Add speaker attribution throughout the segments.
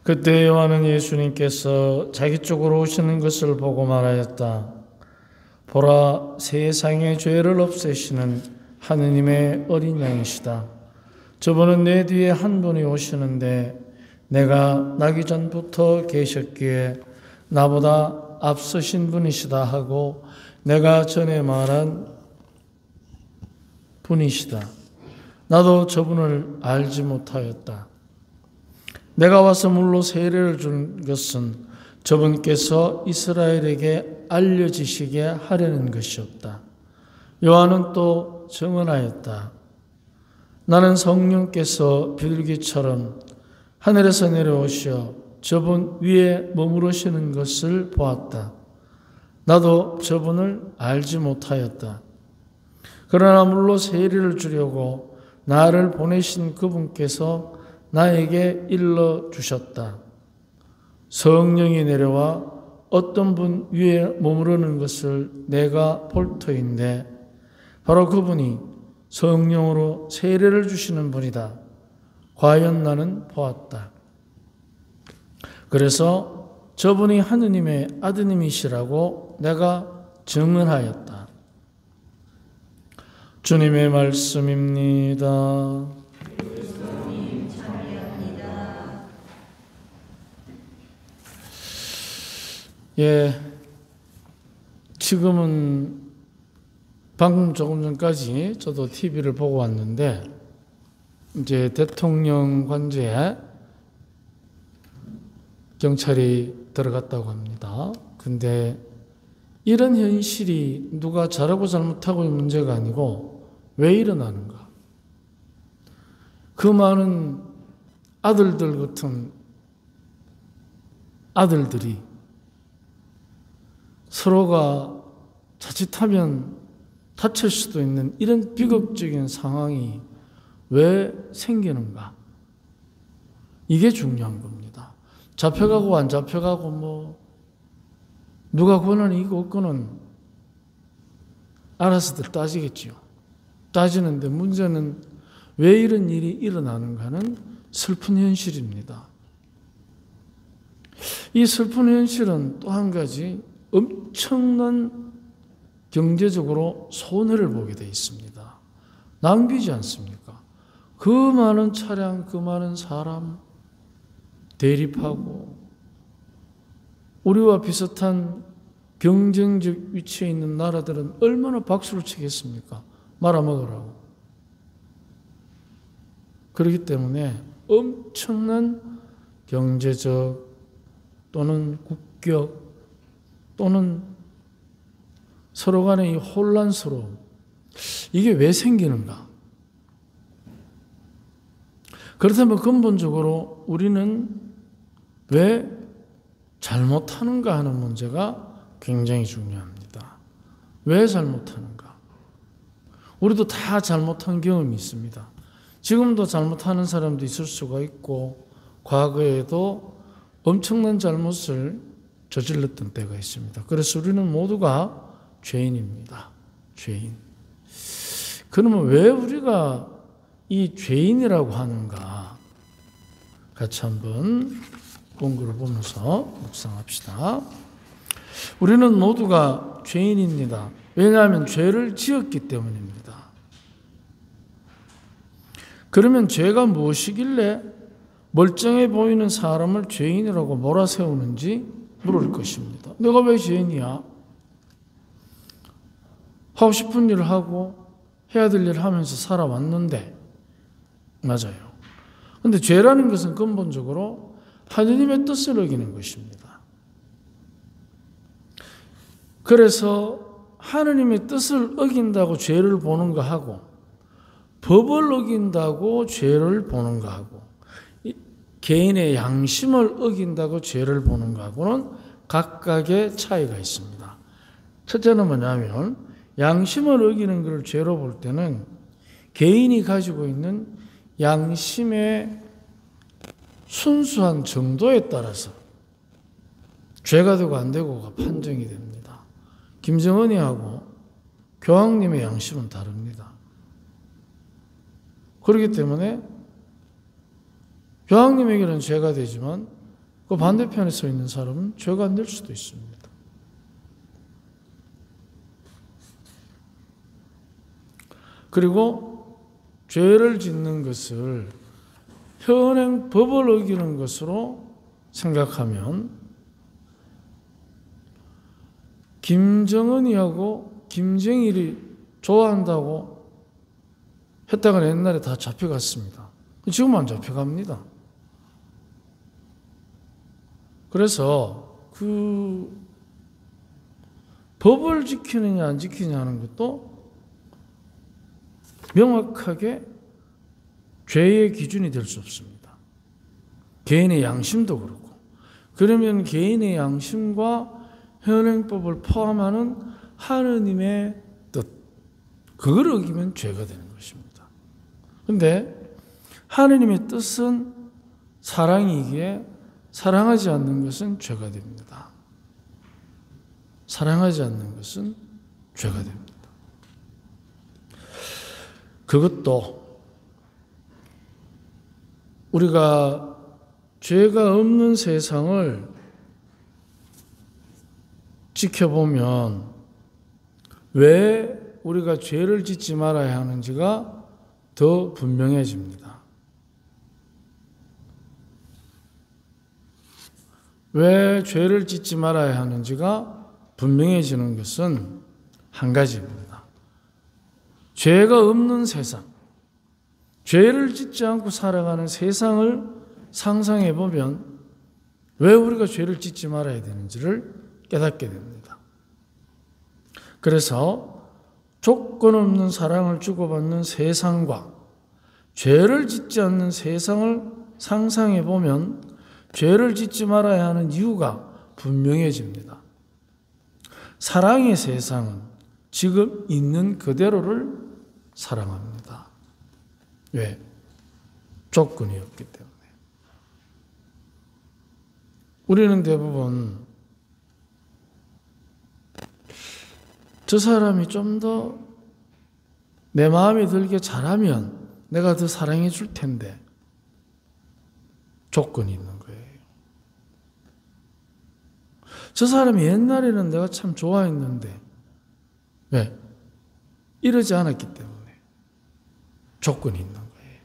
Speaker 1: 그때 요한은 예수님께서 자기 쪽으로 오시는 것을 보고 말하였다. 보라, 세상의 죄를 없애시는 하느님의 어린 양이시다. 저분은 내 뒤에 한 분이 오시는데 내가 나기 전부터 계셨기에 나보다 앞서신 분이시다 하고 내가 전에 말한 분이시다. 나도 저분을 알지 못하였다. 내가 와서 물로 세례를 준 것은 저분께서 이스라엘에게 알려지시게 하려는 것이었다. 요한은 또 증언하였다. 나는 성령께서 비둘기처럼 하늘에서 내려오시어 저분 위에 머무르시는 것을 보았다. 나도 저분을 알지 못하였다. 그러나 물로 세례를 주려고 나를 보내신 그분께서 나에게 일러주셨다. 성령이 내려와 어떤 분 위에 머무르는 것을 내가 볼 터인데 바로 그분이 성령으로 세례를 주시는 분이다. 과연 나는 보았다. 그래서 저분이 하느님의 아드님이시라고 내가 증언하였다. 주님의 말씀입니다. 지금은 방금 조금 전까지 저도 TV를 보고 왔는데 이제 대통령 관저에 경찰이 들어갔다고 합니다. 근데 이런 현실이 누가 잘하고 잘못하고의 문제가 아니고 왜 일어나는가? 그 많은 아들들 같은 아들들이 서로가 자칫하면 다칠 수도 있는 이런 비극적인 상황이 왜 생기는가? 이게 중요한 겁니다. 잡혀가고 안 잡혀가고 누가 권한이 있고 없고는 알아서들 따지겠지요. 따지는데 문제는 왜 이런 일이 일어나는가는 슬픈 현실입니다. 이 슬픈 현실은 또 한 가지 엄청난 경제적으로 손해를 보게 되어 있습니다. 낭비지 않습니까? 그 많은 차량, 그 많은 사람 대립하고 우리와 비슷한 경쟁적 위치에 있는 나라들은 얼마나 박수를 치겠습니까? 말아먹으라고. 그렇기 때문에 엄청난 경제적 또는 국격 또는 서로 간의 이 혼란스러움, 이게 왜 생기는가? 그렇다면 근본적으로 우리는 왜 잘못하는가 하는 문제가 굉장히 중요합니다. 왜 잘못하는가? 우리도 다 잘못한 경험이 있습니다. 지금도 잘못하는 사람도 있을 수가 있고 과거에도 엄청난 잘못을 저질렀던 때가 있습니다. 그래서 우리는 모두가 죄인입니다. 죄인. 그러면 왜 우리가 이 죄인이라고 하는가? 같이 한번 본글을 보면서 묵상합시다. 우리는 모두가 죄인입니다. 왜냐하면 죄를 지었기 때문입니다. 그러면 죄가 무엇이길래 멀쩡해 보이는 사람을 죄인이라고 몰아세우는지 물을 것입니다. 내가 왜 죄인이야? 하고 싶은 일을 하고 해야 될 일을 하면서 살아왔는데, 맞아요. 그런데 죄라는 것은 근본적으로 하느님의 뜻을 어기는 것입니다. 그래서 하느님의 뜻을 어긴다고 죄를 보는 거하고 법을 어긴다고 죄를 보는 거하고 개인의 양심을 어긴다고 죄를 보는 거하고는 각각의 차이가 있습니다. 첫째는 뭐냐면 양심을 어기는 것을 죄로 볼 때는 개인이 가지고 있는 양심의 순수한 정도에 따라서 죄가 되고 안 되고가 판정이 됩니다. 김정은이하고 교황님의 양심은 다릅니다. 그렇기 때문에 교황님에게는 죄가 되지만 그 반대편에 서 있는 사람은 죄가 안 될 수도 있습니다. 그리고 죄를 짓는 것을 현행 법을 어기는 것으로 생각하면 김정은이하고 김정일이 좋아한다고 했다가 옛날에 다 잡혀갔습니다. 지금은 안 잡혀갑니다. 그래서 그 법을 지키느냐 안 지키느냐 하는 것도 명확하게 죄의 기준이 될 수 없습니다. 개인의 양심도 그렇고. 그러면 개인의 양심과 현행법을 포함하는 하느님의 뜻, 그걸 어기면 죄가 되는 것입니다. 그런데 하느님의 뜻은 사랑이기에 사랑하지 않는 것은 죄가 됩니다. 사랑하지 않는 것은 죄가 됩니다. 그것도 우리가 죄가 없는 세상을 지켜보면 왜 우리가 죄를 짓지 말아야 하는지가 더 분명해집니다. 왜 죄를 짓지 말아야 하는지가 분명해지는 것은 한 가지입니다. 죄가 없는 세상, 죄를 짓지 않고 살아가는 세상을 상상해 보면 왜 우리가 죄를 짓지 말아야 되는지를 깨닫게 됩니다. 그래서 조건 없는 사랑을 주고받는 세상과 죄를 짓지 않는 세상을 상상해 보면 죄를 짓지 말아야 하는 이유가 분명해집니다. 사랑의 세상은 지금 있는 그대로를 사랑합니다. 왜? 조건이 없기 때문에. 우리는 대부분 저 사람이 좀 더 내 마음에 들게 잘하면 내가 더 사랑해 줄 텐데 조건이 있는 거예요. 저 사람이 옛날에는 내가 참 좋아했는데 왜? 이러지 않았기 때문에 조건이 있는 거예요.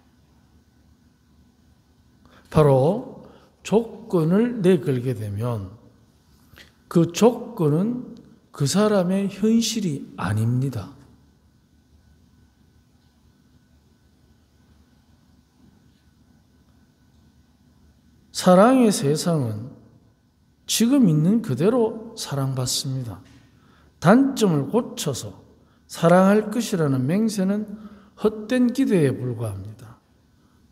Speaker 1: 바로 조건을 내걸게 되면 그 조건은 그 사람의 현실이 아닙니다. 사랑의 세상은 지금 있는 그대로 사랑받습니다. 단점을 고쳐서 사랑할 것이라는 맹세는 헛된 기대에 불과합니다.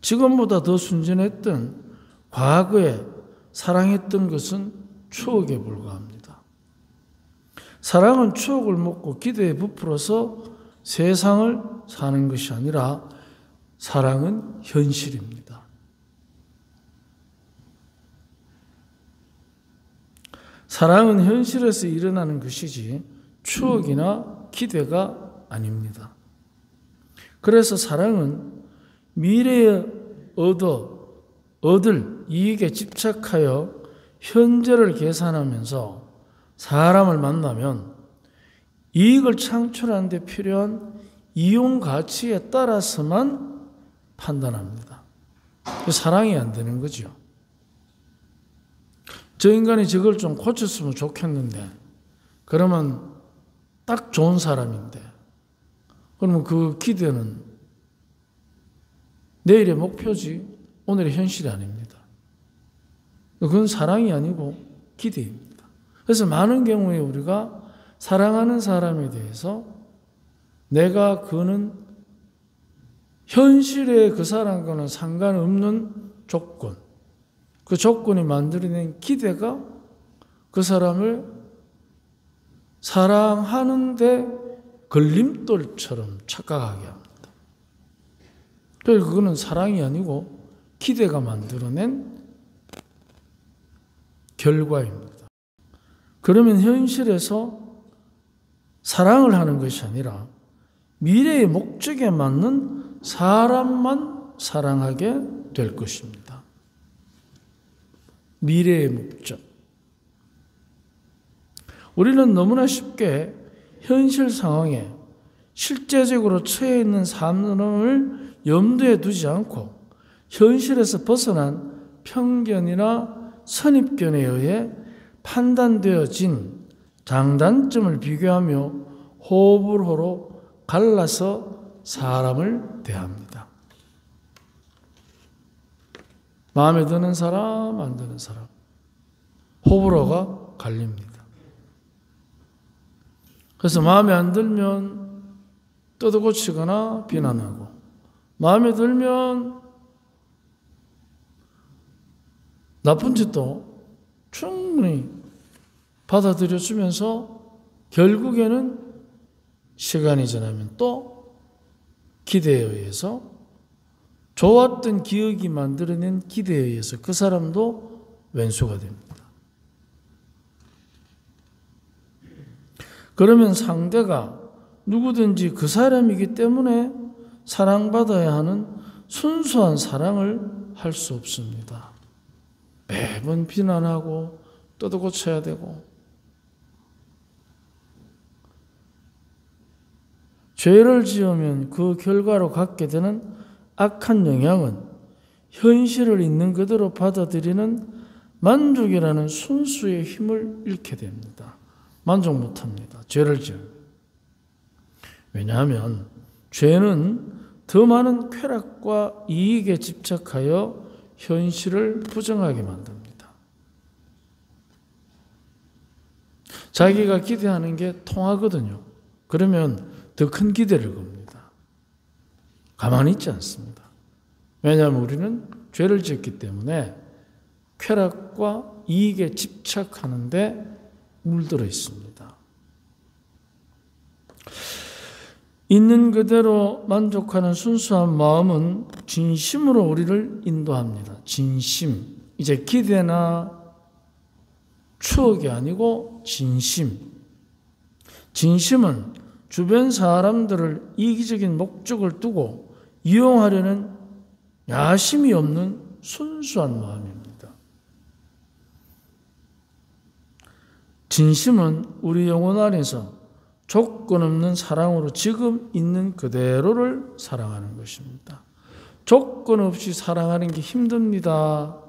Speaker 1: 지금보다 더 순진했던 과거에 사랑했던 것은 추억에 불과합니다. 사랑은 추억을 먹고 기대에 부풀어서 세상을 사는 것이 아니라 사랑은 현실입니다. 사랑은 현실에서 일어나는 것이지 추억이나 기대가 아닙니다. 그래서 사랑은 미래에 얻을 이익에 집착하여 현재를 계산하면서 사람을 만나면 이익을 창출하는 데 필요한 이용 가치에 따라서만 판단합니다. 사랑이 안 되는 거죠. 저 인간이 저걸 좀 고쳤으면 좋겠는데 그러면 딱 좋은 사람인데 그러면 그 기대는 내일의 목표지 오늘의 현실이 아닙니다. 그건 사랑이 아니고 기대입니다. 그래서 많은 경우에 우리가 사랑하는 사람에 대해서 내가 그는 현실에 그 사람과는 상관없는 조건, 그 조건이 만들어낸 기대가 그 사람을 사랑하는데 걸림돌처럼 착각하게 합니다. 그래서 그거는 사랑이 아니고 기대가 만들어낸 결과입니다. 그러면 현실에서 사랑을 하는 것이 아니라 미래의 목적에 맞는 사람만 사랑하게 될 것입니다. 미래의 목적. 우리는 너무나 쉽게 현실 상황에 실제적으로 처해 있는 상황을 염두에 두지 않고 현실에서 벗어난 편견이나 선입견에 의해 판단되어진 장단점을 비교하며 호불호로 갈라서 사람을 대합니다. 마음에 드는 사람, 안 드는 사람. 호불호가 갈립니다. 그래서 마음에 안 들면 뜯어고치거나 비난하고, 마음에 들면 나쁜 짓도 충분히 받아들여주면서 결국에는 시간이 지나면 또 기대에 의해서, 좋았던 기억이 만들어낸 기대에 의해서 그 사람도 왼수가 됩니다. 그러면 상대가 누구든지 그 사람이기 때문에 사랑받아야 하는 순수한 사랑을 할 수 없습니다. 매번 비난하고 뜯어고쳐야 되고, 죄를 지으면 그 결과로 갖게 되는 악한 영향은 현실을 있는 그대로 받아들이는 만족이라는 순수의 힘을 잃게 됩니다. 만족 못합니다. 죄를 지으면. 왜냐하면 죄는 더 많은 쾌락과 이익에 집착하여 현실을 부정하게 만듭니다. 자기가 기대하는 게 통하거든요. 그러면 더 큰 기대를 겁니다. 가만히 있지 않습니다. 왜냐하면 우리는 죄를 지었기 때문에 쾌락과 이익에 집착하는데 물들어 있습니다. 있는 그대로 만족하는 순수한 마음은 진심으로 우리를 인도합니다. 진심. 이제 기대나 추억이 아니고 진심. 진심은 주변 사람들을 이기적인 목적을 두고 이용하려는 야심이 없는 순수한 마음입니다. 진심은 우리 영혼 안에서 조건 없는 사랑으로 지금 있는 그대로를 사랑하는 것입니다. 조건 없이 사랑하는 게 힘듭니다.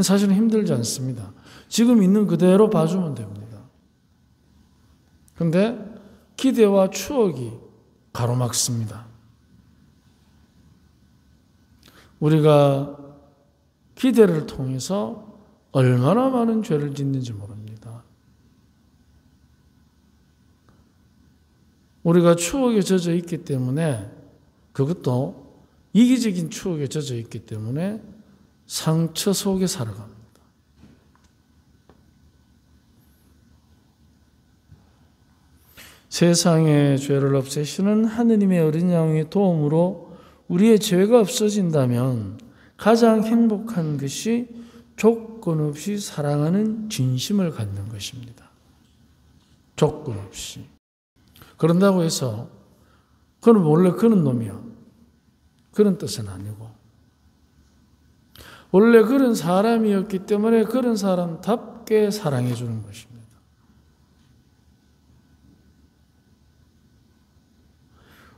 Speaker 1: 사실은 힘들지 않습니다. 지금 있는 그대로 봐주면 됩니다. 그런데 기대와 추억이 가로막습니다. 우리가 기대를 통해서 얼마나 많은 죄를 짓는지 모릅니다. 우리가 추억에 젖어 있기 때문에, 그것도 이기적인 추억에 젖어 있기 때문에 상처 속에 살아갑니다. 세상의 죄를 없애시는 하느님의 어린 양의 도움으로 우리의 죄가 없어진다면 가장 행복한 것이 조건 없이 사랑하는 진심을 갖는 것입니다. 조건 없이. 그런다고 해서 그는 원래 그런 놈이야, 그런 뜻은 아니고, 원래 그런 사람이었기 때문에 그런 사람답게 사랑해 주는 것입니다.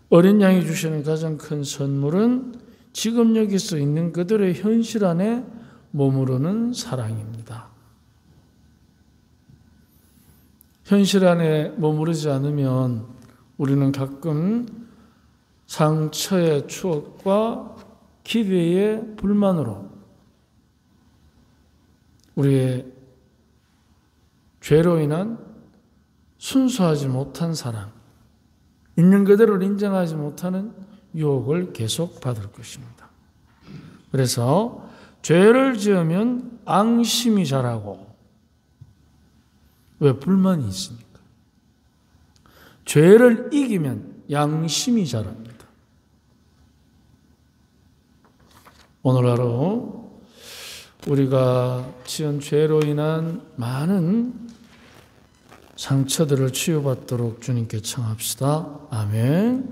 Speaker 1: 어린 양이 주시는 가장 큰 선물은 지금 여기서 있는 그들의 현실 안에 머무르는 사랑입니다. 현실 안에 머무르지 않으면 우리는 가끔 상처의 추억과 기대의 불만으로 우리의 죄로 인한 순수하지 못한 사랑, 있는 그대로를 인정하지 못하는 유혹을 계속 받을 것입니다. 그래서 죄를 지으면 앙심이 자라고, 왜? 불만이 있으니까. 죄를 이기면 양심이 자랍니다. 오늘 하루 우리가 지은 죄로 인한 많은 상처들을 치유받도록 주님께 청합시다. 아멘.